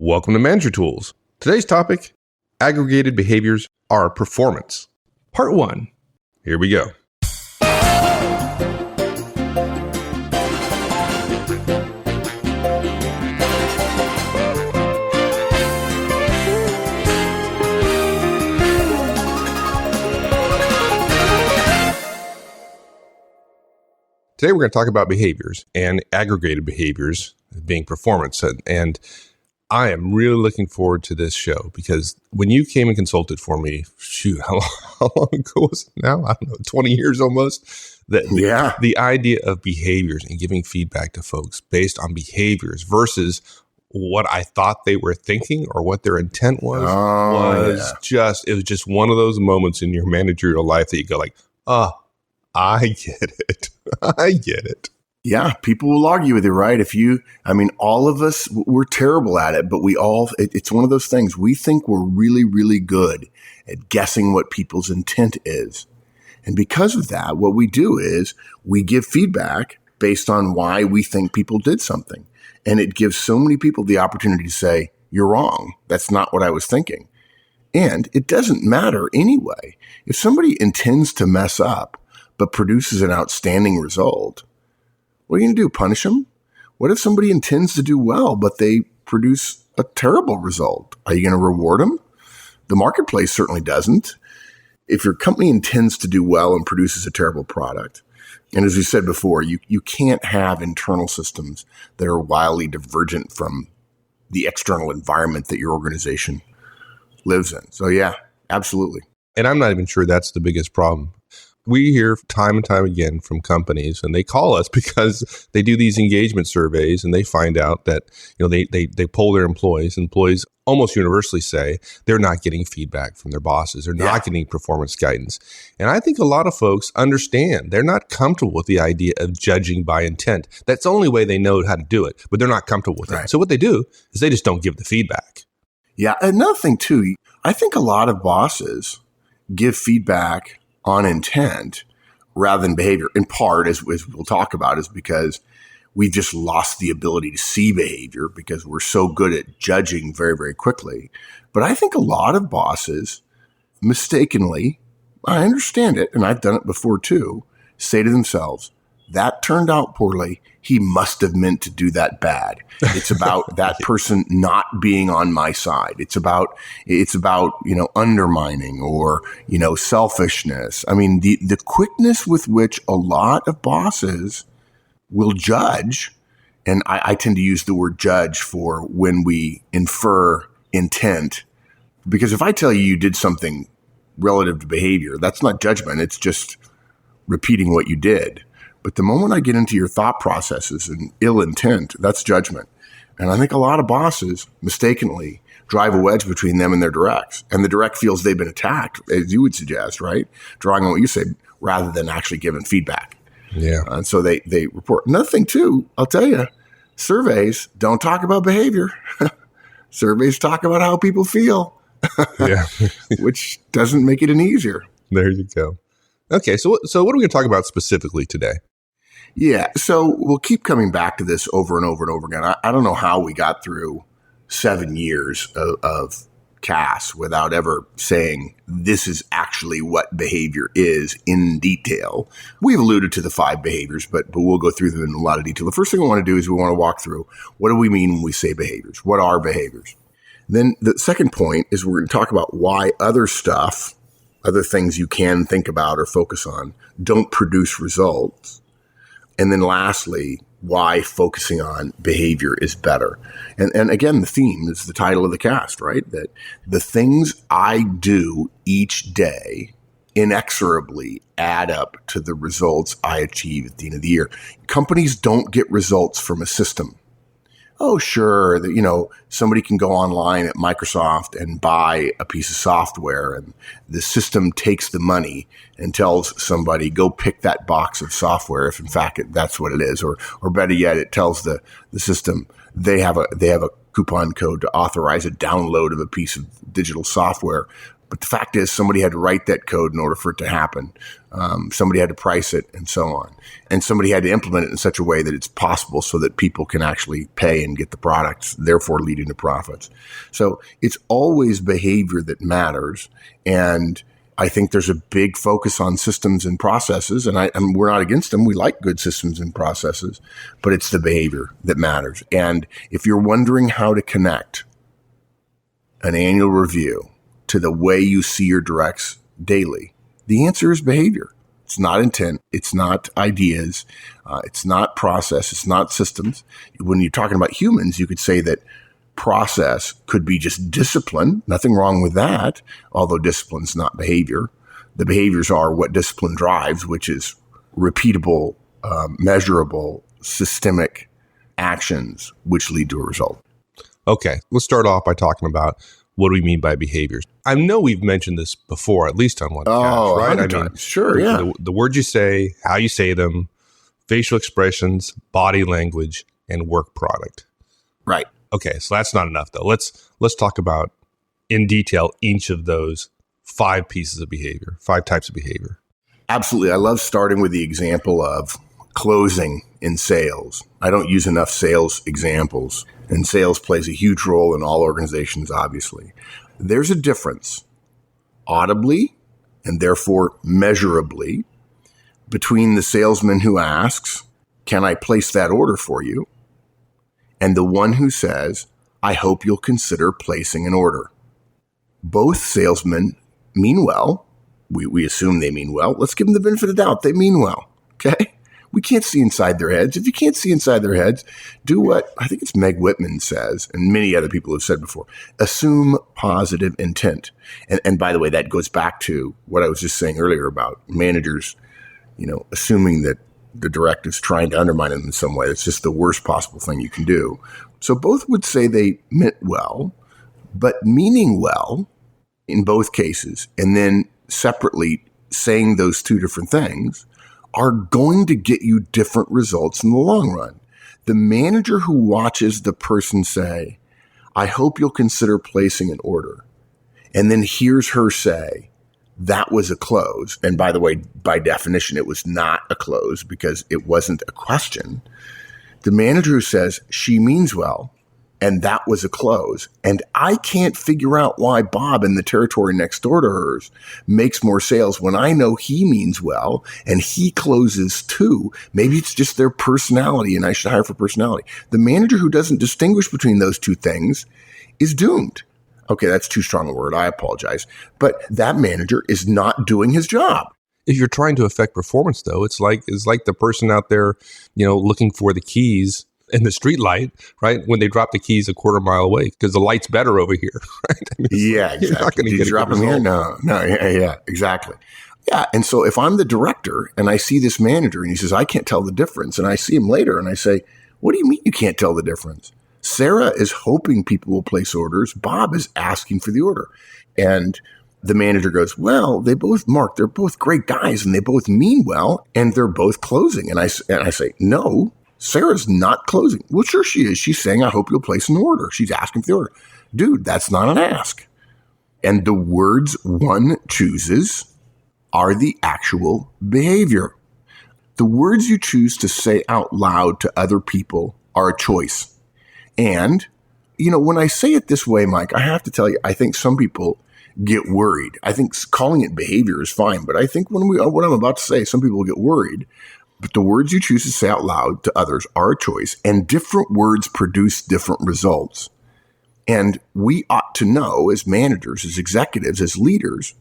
Welcome to Manager Tools. Today's topic, aggregated behaviors are performance. Part 1. Here we go. Today we're going to talk about behaviors and aggregated behaviors being performance. And I am really looking forward to this show because when you came and consulted for me, how long ago was it now? I don't know, 20 years almost. The idea of behaviors and giving feedback to folks based on behaviors versus what I thought they were thinking or what their intent was it was just one of those moments in your managerial life that you go like, I get it. I get it. Yeah, people will argue with you, right? All of us, we're terrible at it, but it's one of those things. We think we're really, really good at guessing what people's intent is. And because of that, what we do is we give feedback based on why we think people did something. And it gives so many people the opportunity to say, you're wrong. That's not what I was thinking. And it doesn't matter anyway. If somebody intends to mess up, but produces an outstanding result, what are you going to do? Punish them? What if somebody intends to do well, but they produce a terrible result? Are you going to reward them? The marketplace certainly doesn't. If your company intends to do well and produces a terrible product, and as we said before, you can't have internal systems that are wildly divergent from the external environment that your organization lives in. So yeah, absolutely. And I'm not even sure that's the biggest problem. We hear time and time again from companies, and they call us because they do these engagement surveys, and they find out that they poll their employees. Employees almost universally say they're not getting feedback from their bosses. They're not getting performance guidance. And I think a lot of folks understand they're not comfortable with the idea of judging by intent. That's the only way they know how to do it, but they're not comfortable with it. So what they do is they just don't give the feedback. Yeah. Another thing too, I think a lot of bosses give feedback on intent rather than behavior, in part, as we'll talk about, is because we've just lost the ability to see behavior because we're so good at judging very, very quickly. But I think a lot of bosses mistakenly, I understand it, and I've done it before too, say to themselves, that turned out poorly. He must have meant to do that bad. It's about that person not being on my side. It's about undermining or, selfishness. I mean, the quickness with which a lot of bosses will judge, and I tend to use the word judge for when we infer intent, because if I tell you did something relative to behavior, that's not judgment. It's just repeating what you did. But the moment I get into your thought processes and ill intent, that's judgment. And I think a lot of bosses mistakenly drive a wedge between them and their directs. And the direct feels they've been attacked, as you would suggest, right? Drawing on what you say, rather than actually giving feedback. Yeah. And so they report. Another thing too, I'll tell you, surveys don't talk about behavior. Surveys talk about how people feel. Yeah. Which doesn't make it any easier. There you go. Okay, so what are we going to talk about specifically today? Yeah, so we'll keep coming back to this over and over and over again. I don't know how we got through 7 years of CAS without ever saying this is actually what behavior is in detail. We've alluded to the 5 behaviors, but we'll go through them in a lot of detail. The first thing we want to do is we want to walk through what do we mean when we say behaviors? What are behaviors? Then the second point is we're going to talk about why other things you can think about or focus on don't produce results. And then lastly, why focusing on behavior is better. And again, the theme is the title of the cast, right? That the things I do each day inexorably add up to the results I achieve at the end of the year. Companies don't get results from a system. Oh, sure, somebody can go online at Microsoft and buy a piece of software, and the system takes the money and tells somebody, go pick that box of software, if in fact that's what it is. Or better yet, it tells the system they have a coupon code to authorize a download of a piece of digital software. But the fact is, somebody had to write that code in order for it to happen. Somebody had to price it and so on. And somebody had to implement it in such a way that it's possible so that people can actually pay and get the products, therefore leading to profits. So it's always behavior that matters. And I think there's a big focus on systems and processes, and we're not against them. We like good systems and processes, but it's the behavior that matters. And if you're wondering how to connect an annual review to the way you see your directs daily, the answer is behavior. It's not intent. It's not ideas. It's not process. It's not systems. When you're talking about humans, you could say that process could be just discipline. Nothing wrong with that, although discipline's not behavior. The behaviors are what discipline drives, which is repeatable, measurable, systemic actions which lead to a result. Okay, let's start off by talking about what do we mean by behaviors. I know we've mentioned this before, at least on one cast, right? I mean, sure, yeah. The words you say, how you say them, facial expressions, body language, and work product. Right. Okay, so that's not enough, though. Let's talk about, in detail, each of those 5 pieces of behavior, 5 types of behavior. Absolutely. I love starting with the example of closing in sales. I don't use enough sales examples, and sales plays a huge role in all organizations, obviously. There's a difference, audibly and therefore measurably, between the salesman who asks, "Can I place that order for you?" and the one who says, "I hope you'll consider placing an order." Both salesmen mean well. We assume they mean well. Let's give them the benefit of the doubt. They mean well. Okay? We can't see inside their heads. If you can't see inside their heads, do what I think it's Meg Whitman says, and many other people have said before. Assume positive intent. And by the way, that goes back to what I was just saying earlier about managers, assuming that the directive's trying to undermine them in some way. It's just the worst possible thing you can do. So both would say they meant well, but meaning well in both cases, and then separately saying those 2 different things are going to get you different results in the long run. The manager who watches the person say, "I hope you'll consider placing an order," and then hears her say, "That was a close." And by the way, by definition, it was not a close because it wasn't a question. The manager who says, "She means well," and "that was a close," and I can't figure out why Bob in the territory next door to hers makes more sales when I know he means well and he closes too. Maybe it's just their personality and I should hire for personality. The manager who doesn't distinguish between those 2 things is doomed. Okay, that's too strong a word. I apologize. But that manager is not doing his job. If you're trying to affect performance, though, it's like the person out there, looking for the keys in the street light, right? When they drop the keys a quarter mile away because the light's better over here, right? Yeah, exactly. You're not going to get drop them here? No, yeah, exactly. Yeah, and so if I'm the director and I see this manager and he says, "I can't tell the difference," and I see him later and I say, "What do you mean you can't tell the difference? Sarah is hoping people will place orders. Bob is asking for the order." And the manager goes, "Well, they're both great guys and they both mean well and they're both closing." And I say, "No, Sarah's not closing." "Well, sure she is. She's saying, 'I hope you'll place an order.' She's asking for the order." Dude, that's not an ask. And the words one chooses are the actual behavior. The words you choose to say out loud to other people are a choice. And, when I say it this way, Mike, I have to tell you, I think some people get worried. I think calling it behavior is fine, but I think what I'm about to say, some people get worried. But the words you choose to say out loud to others are a choice, and different words produce different results. And we ought to know as managers, as executives, as leaders,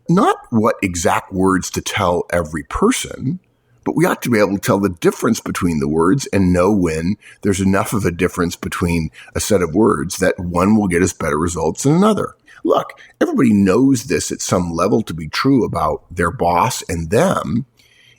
not what exact words to tell every person, but we ought to be able to tell the difference between the words and know when there's enough of a difference between a set of words that one will get us better results than another. Look, everybody knows this at some level to be true about their boss and them,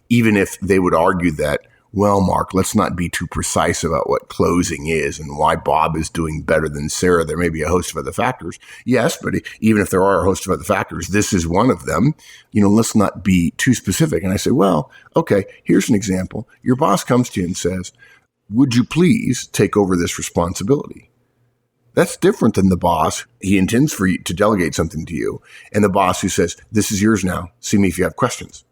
even if they would argue that, "Well, Mark, let's not be too precise about what closing is and why Bob is doing better than Sarah. There may be a host of other factors." Yes, but even if there are a host of other factors, this is one of them. Let's not be too specific. And I say, well, okay, here's an example. Your boss comes to you and says, "Would you please take over this responsibility?" That's different than the boss. He intends for you to delegate something to you, and the boss who says, this is yours now. See me if you have questions.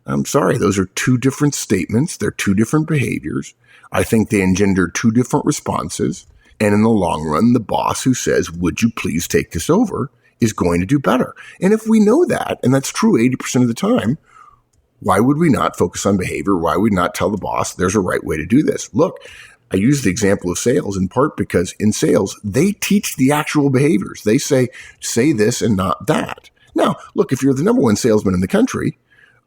I'm sorry. Those are two different statements. They're two different behaviors. I think they engender two different responses. And in the long run, the boss who says, would you please take this over, is going to do better. And if we know that, and that's true 80% of the time, why would we not focus on behavior? Why would we not tell the boss there's a right way to do this? Look, I use the example of sales in part because in sales, they teach the actual behaviors. They say this and not that. Now, look, if you're the number one salesman in the country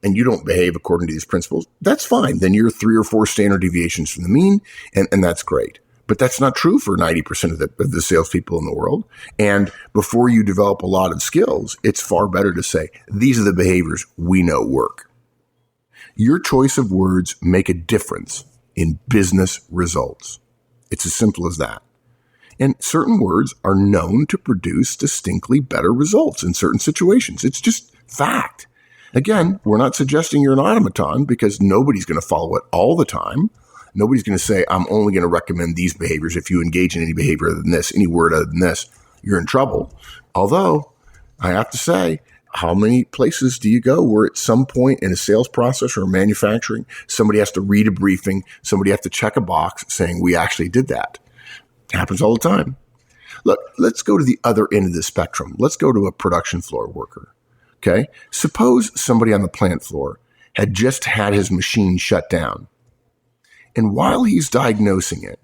and you don't behave according to these principles, that's fine. Then you're 3 or 4 standard deviations from the mean, and that's great. But that's not true for 90% of the salespeople in the world. And before you develop a lot of skills, it's far better to say, these are the behaviors we know work. Your choice of words make a difference in business results. It's as simple as that. And certain words are known to produce distinctly better results in certain situations. It's just fact. Again, we're not suggesting you're an automaton because nobody's going to follow it all the time. Nobody's going to say, I'm only going to recommend these behaviors. If you engage in any behavior other than this, any word other than this, you're in trouble. Although, I have to say, how many places do you go where at some point in a sales process or manufacturing, somebody has to read a briefing, somebody has to check a box saying, we actually did that. It happens all the time. Look, let's go to the other end of the spectrum. Let's go to a production floor worker. Okay? Suppose somebody on the plant floor had just had his machine shut down. And while he's diagnosing it,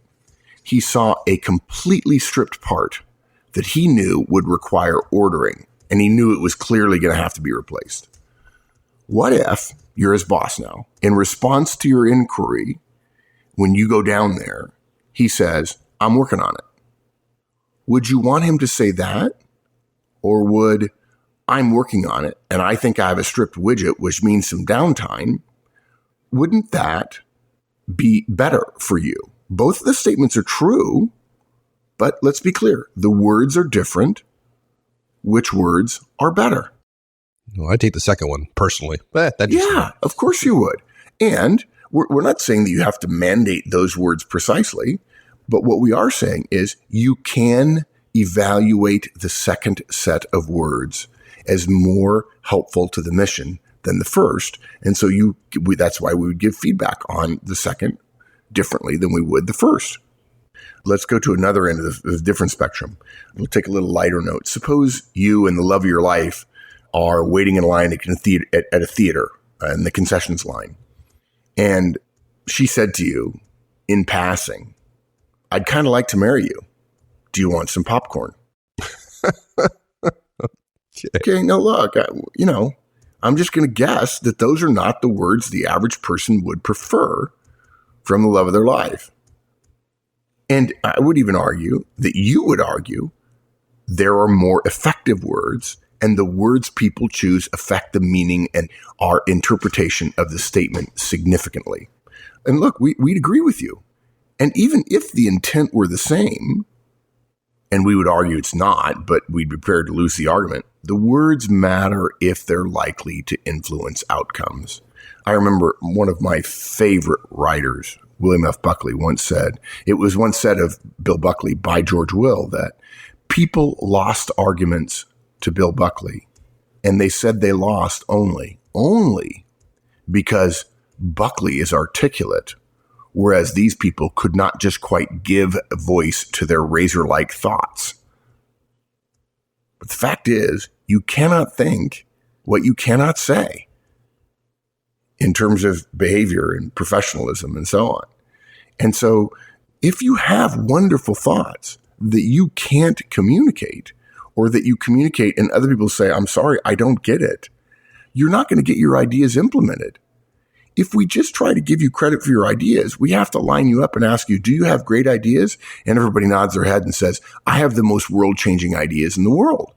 he saw a completely stripped part that he knew would require ordering, and he knew it was clearly going to have to be replaced. What if you're his boss now? In response to your inquiry, when you go down there, he says, I'm working on it. Would you want him to say that? Or would, I'm working on it, and I think I have a stripped widget, which means some downtime? Wouldn't that be better for you? Both of the statements are true, but let's be clear. The words are different. Which words are better? Well, I take the second one personally. Yeah, of course you would. And we're not saying that you have to mandate those words precisely, but what we are saying is you can evaluate the second set of words as more helpful to the mission than the first. And so that's why we would give feedback on the second differently than we would the first. Let's go to another end of the different spectrum. We'll take a little lighter note. Suppose you and the love of your life are waiting in line at a theater in the concessions line. And she said to you in passing, I'd kind of like to marry you. Do you want some popcorn? Okay, now look, I'm just going to guess that those are not the words the average person would prefer from the love of their life. And I would even argue that you would argue there are more effective words, and the words people choose affect the meaning and our interpretation of the statement significantly. And look, we'd agree with you. And even if the intent were the same, and we would argue it's not, but we'd be prepared to lose the argument, the words matter if they're likely to influence outcomes. I remember one of my favorite writers, William F. Buckley, once said, it was once said of Bill Buckley by George Will that people lost arguments to Bill Buckley, and they said they lost only because Buckley is articulate, whereas these people could not just quite give a voice to their razor-like thoughts. But the fact is, you cannot think what you cannot say in terms of behavior and professionalism and so on. And so if you have wonderful thoughts that you can't communicate, or that you communicate and other people say, I'm sorry, I don't get it, you're not going to get your ideas implemented. If we just try to give you credit for your ideas, we have to line you up and ask you, do you have great ideas? And everybody nods their head and says, I have the most world-changing ideas in the world,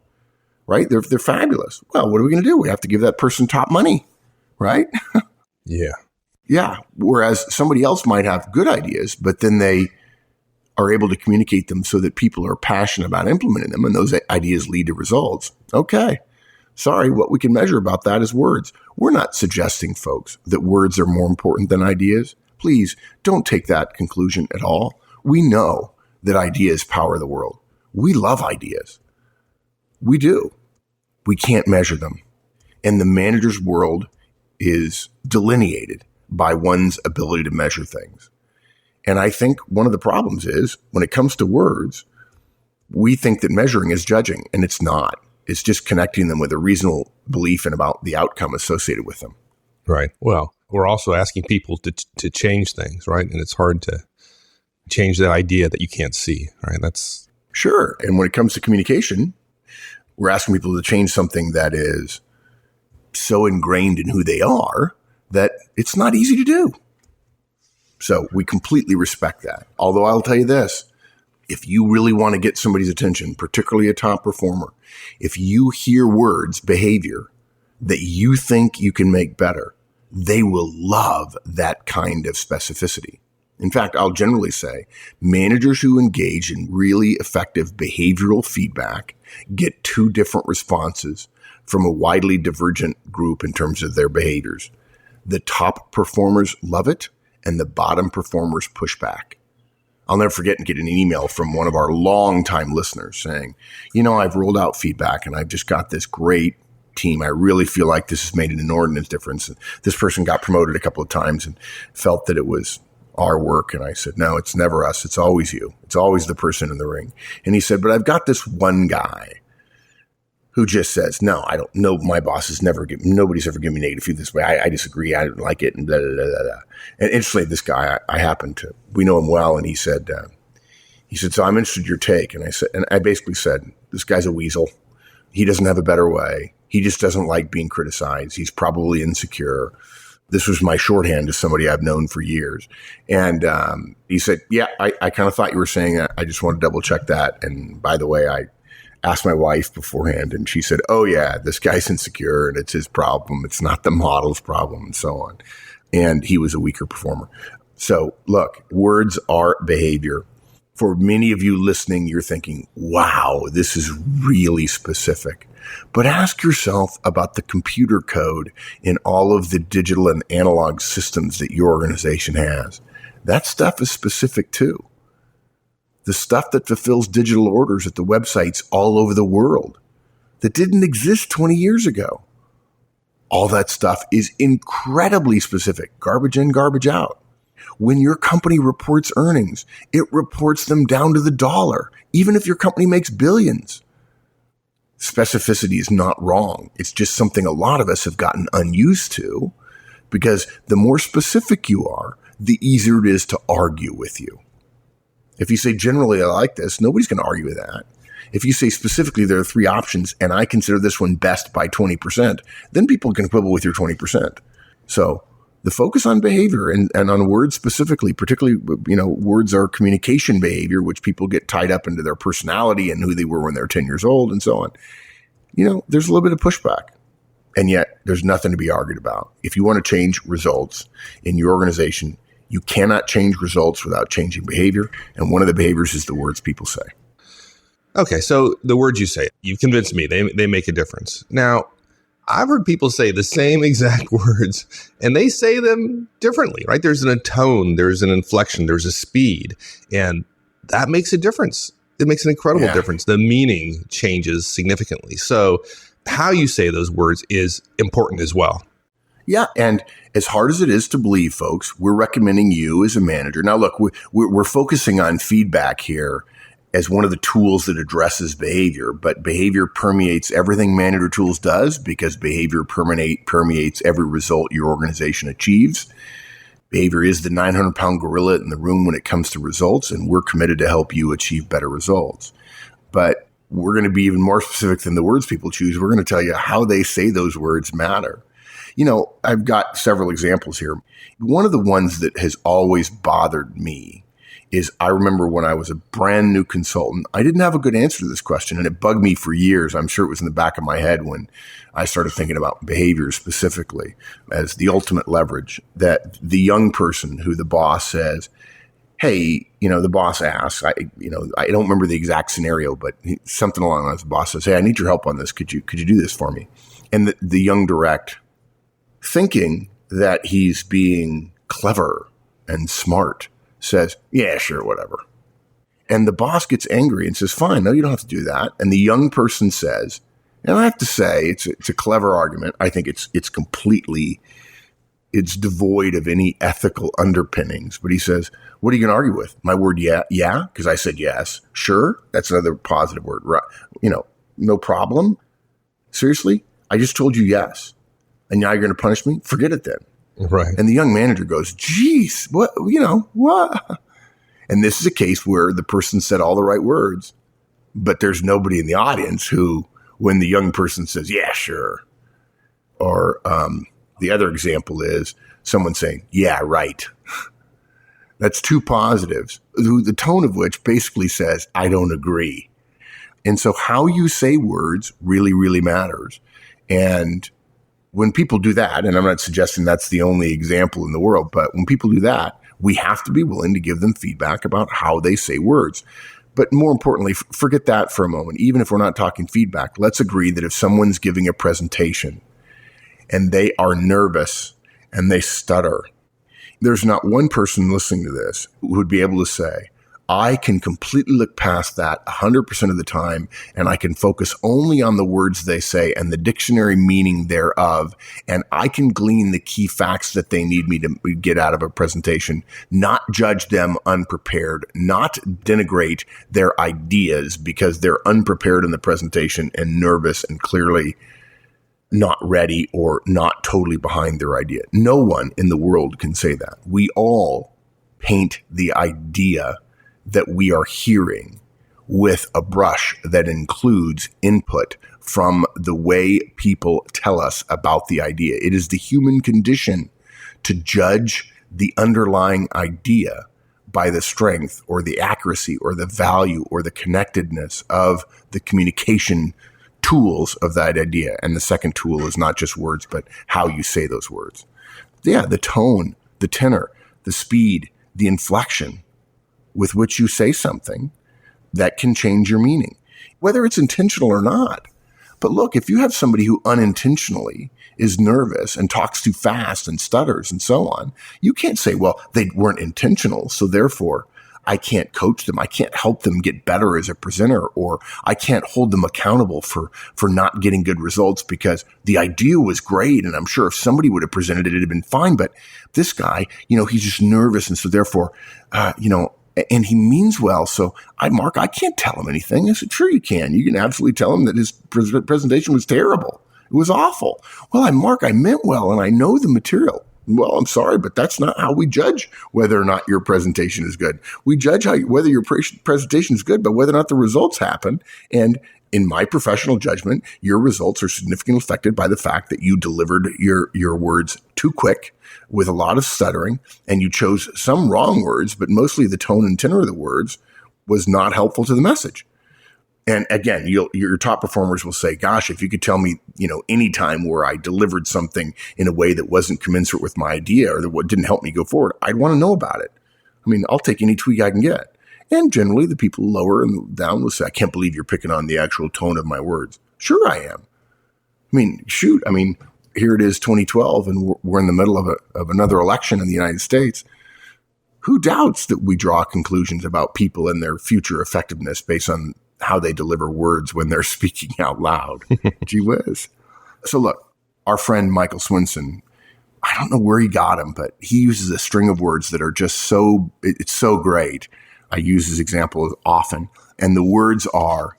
right? They're fabulous. Well, what are we going to do? We have to give that person top money, right? Yeah. Yeah. Whereas somebody else might have good ideas, but then they are able to communicate them so that people are passionate about implementing them, and those ideas lead to results. Okay. Sorry, what we can measure about that is words. We're not suggesting, folks, that words are more important than ideas. Please don't take that conclusion at all. We know that ideas power the world. We love ideas. We do. We can't measure them. And the manager's world is delineated by one's ability to measure things. And I think one of the problems is when it comes to words, we think that measuring is judging, and it's not. It's just connecting them with a reasonable belief in about the outcome associated with them. Right. Well, we're also asking people to change things, right? And it's hard to change that idea that you can't see, right? That's sure. And when it comes to communication, we're asking people to change something that is so ingrained in who they are that it's not easy to do. So we completely respect that. Although I'll tell you this, if you really want to get somebody's attention, particularly a top performer, if you hear words, behavior that you think you can make better, they will love that kind of specificity. In fact, I'll generally say managers who engage in really effective behavioral feedback get two different responses from a widely divergent group in terms of their behaviors. The top performers love it, and the bottom performers push back. I'll never forget and get an email from one of our longtime listeners saying, I've rolled out feedback and I've just got this great team. I really feel like this has made an inordinate difference. And this person got promoted a couple of times and felt that it was our work. And I said, no, it's never us. It's always you. It's always the person in the ring. And he said, but I've got this one guy who just says, no, I don't know. My boss has nobody's ever given me negative feedback this way. I disagree. I don't like it. And da, da, da, da, da. And interestingly, this guy, we know him well. And he said, so I'm interested in your take. And I basically said, this guy's a weasel. He doesn't have a better way. He just doesn't like being criticized. He's probably insecure. This was my shorthand to somebody I've known for years. And he said, yeah, I kind of thought you were saying that. I just want to double check that. And by the way, I asked my wife beforehand and she said, oh yeah, this guy's insecure and it's his problem. It's not the model's problem and so on. And he was a weaker performer. So look, words are behavior. For many of you listening, you're thinking, wow, this is really specific. But ask yourself about the computer code in all of the digital and analog systems that your organization has. That stuff is specific too. The stuff that fulfills digital orders at the websites all over the world that didn't exist 20 years ago. All that stuff is incredibly specific. Garbage in, garbage out. When your company reports earnings, it reports them down to the dollar, even if your company makes billions. Specificity is not wrong. It's just something a lot of us have gotten unused to because the more specific you are, the easier it is to argue with you. If you say generally I like this, nobody's going to argue with that. If you say specifically there are three options and I consider this one best by 20%, then people can quibble with your 20%. So the focus on behavior and on words specifically, particularly, words are communication behavior, which people get tied up into their personality and who they were when they were 10 years old and so on. There's a little bit of pushback. And yet there's nothing to be argued about. If you want to change results in your organization, you cannot change results without changing behavior. And one of the behaviors is the words people say. Okay, so the words you say, you've convinced me they make a difference. Now, I've heard people say the same exact words and they say them differently, right? There's a tone, there's an inflection, there's a speed, and that makes a difference. It makes an incredible difference. The meaning changes significantly. So how you say those words is important as well. Yeah. And as hard as it is to believe, folks, we're recommending you as a manager. Now, look, we're focusing on feedback here as one of the tools that addresses behavior, but behavior permeates everything Manager Tools does because behavior permeates every result your organization achieves. Behavior is the 900-pound gorilla in the room when it comes to results, and we're committed to help you achieve better results. But we're going to be even more specific than the words people choose. We're going to tell you how they say those words matter. I've got several examples here. One of the ones that has always bothered me is I remember when I was a brand new consultant, I didn't have a good answer to this question, and it bugged me for years. I'm sure it was in the back of my head when I started thinking about behavior specifically as the ultimate leverage, that the young person who the boss says, hey, the boss asks, I don't remember the exact scenario, but something along those lines. The boss says, hey, I need your help on this. Could you do this for me? And the young direct, thinking that he's being clever and smart, says, yeah, sure, whatever. And the boss gets angry and says, fine, no, you don't have to do that. And the young person says, and I have to say, it's a clever argument. I think it's devoid of any ethical underpinnings. But he says, what are you going to argue with? My word, yeah, because I said yes. Sure, that's another positive word. Right. No problem. Seriously, I just told you yes. And now you're going to punish me? Forget it then. Right. And the young manager goes, geez, what? And this is a case where the person said all the right words, but there's nobody in the audience who, when the young person says, yeah, sure. Or the other example is someone saying, yeah, right. That's two positives, the tone of which basically says, I don't agree. And so how you say words really, really matters. And when people do that, and I'm not suggesting that's the only example in the world, but when people do that, we have to be willing to give them feedback about how they say words. But more importantly, forget that for a moment. Even if we're not talking feedback, let's agree that if someone's giving a presentation and they are nervous and they stutter, there's not one person listening to this who would be able to say, I can completely look past that 100% of the time, and I can focus only on the words they say and the dictionary meaning thereof, and I can glean the key facts that they need me to get out of a presentation, not judge them unprepared, not denigrate their ideas because they're unprepared in the presentation and nervous and clearly not ready or not totally behind their idea. No one in the world can say that. We all paint the idea that we are hearing with a brush that includes input from the way people tell us about the idea. It is the human condition to judge the underlying idea by the strength or the accuracy or the value or the connectedness of the communication tools of that idea. And the second tool is not just words, but how you say those words. Yeah, the tone, the tenor, the speed, the inflection with which you say something that can change your meaning, whether it's intentional or not. But look, if you have somebody who unintentionally is nervous and talks too fast and stutters and so on, you can't say, well, they weren't intentional, so therefore I can't coach them. I can't help them get better as a presenter, or I can't hold them accountable for not getting good results because the idea was great. And I'm sure if somebody would have presented it, it'd have been fine. But this guy, he's just nervous. And so therefore, and he means well. So Mark, I can't tell him anything. I said, sure you can. You can absolutely tell him that his presentation was terrible. It was awful. Well, Mark, I meant well, and I know the material. Well, I'm sorry, but that's not how we judge whether or not your presentation is good. We judge whether your presentation is good by whether or not the results happen. And in my professional judgment, your results are significantly affected by the fact that you delivered your words too quick with a lot of stuttering, and you chose some wrong words, but mostly the tone and tenor of the words was not helpful to the message. And again, your top performers will say, gosh, if you could tell me, any time where I delivered something in a way that wasn't commensurate with my idea or that didn't help me go forward, I'd want to know about it. I mean, I'll take any tweak I can get. And generally the people lower and down will say, I can't believe you're picking on the actual tone of my words. Sure I am. I mean, shoot. I mean, here it is 2012 and we're in the middle of another election in the United States. Who doubts that we draw conclusions about people and their future effectiveness based on how they deliver words when they're speaking out loud? Gee whiz. So look, our friend Michael Swinson, I don't know where he got him, but he uses a string of words that are just it's so great. I use his example often. And the words are,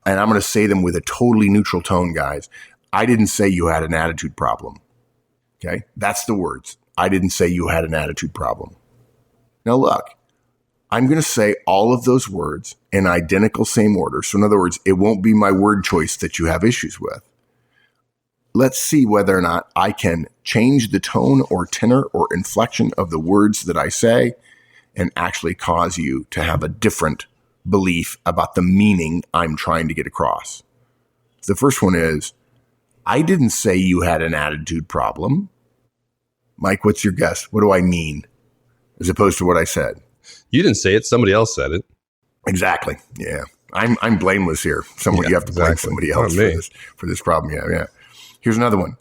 and I'm going to say them with a totally neutral tone, guys. I didn't say you had an attitude problem. Okay. That's the words. I didn't say you had an attitude problem. Now look, I'm going to say all of those words in identical same order. So in other words, it won't be my word choice that you have issues with. Let's see whether or not I can change the tone or tenor or inflection of the words that I say and actually cause you to have a different belief about the meaning I'm trying to get across. The first one is, I didn't say you had an attitude problem. Mike, what's your guess? What do I mean? As opposed to what I said. You didn't say it. Somebody else said it. Exactly. Yeah. I'm blameless here. You have to blame somebody else for this problem. Yeah. Here's another one.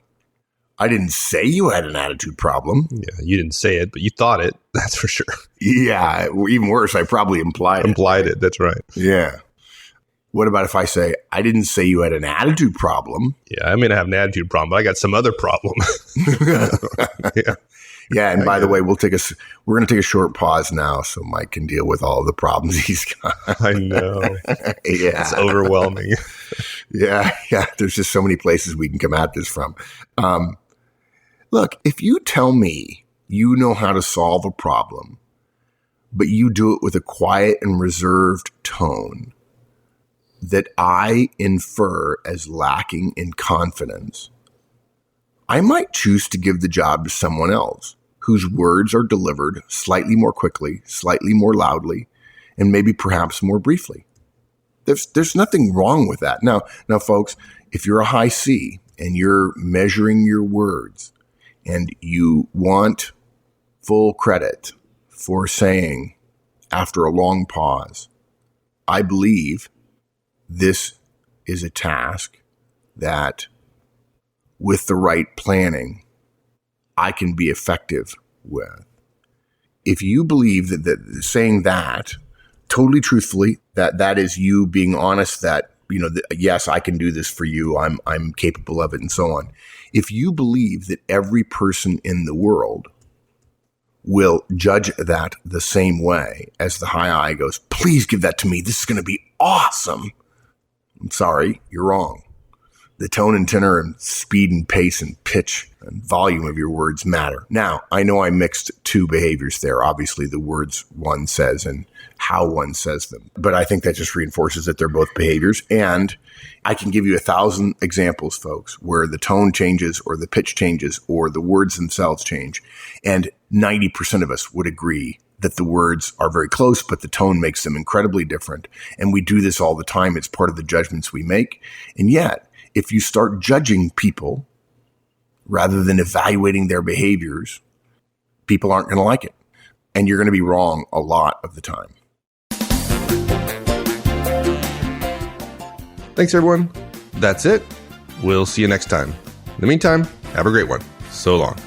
I didn't say you had an attitude problem. Yeah, you didn't say it, but you thought it. That's for sure. Yeah, even worse, I probably implied it. Implied it. That's right. Yeah. What about if I say, I didn't say you had an attitude problem? Yeah, I may not have an attitude problem, but I got some other problem. Yeah. Yeah, and by the way, we're going to take a short pause now so Mike can deal with all the problems he's got. I know. Yeah. It's overwhelming. Yeah. There's just so many places we can come at this from. Look, if you tell me you know how to solve a problem, but you do it with a quiet and reserved tone that I infer as lacking in confidence, I might choose to give the job to someone else whose words are delivered slightly more quickly, slightly more loudly, and maybe perhaps more briefly. There's nothing wrong with that. Now, folks, if you're a high C and you're measuring your words and you want full credit for saying after a long pause, I believe this is a task that with the right planning, I can be effective with. If you believe that saying that totally truthfully, that is you being honest that, yes, I can do this for you. I'm capable of it and so on. If you believe that every person in the world will judge that the same way as the high I goes, please give that to me. This is going to be awesome. I'm sorry, you're wrong. The tone and tenor and speed and pace and pitch and volume of your words matter. Now, I know I mixed two behaviors there. Obviously, the words one says and how one says them. But I think that just reinforces that they're both behaviors. And I can give you 1,000 examples, folks, where the tone changes or the pitch changes or the words themselves change. And 90% of us would agree that the words are very close, but the tone makes them incredibly different. And we do this all the time. It's part of the judgments we make. And yet, if you start judging people rather than evaluating their behaviors, people aren't going to like it. And you're going to be wrong a lot of the time. Thanks, everyone. That's it. We'll see you next time. In the meantime, have a great one. So long.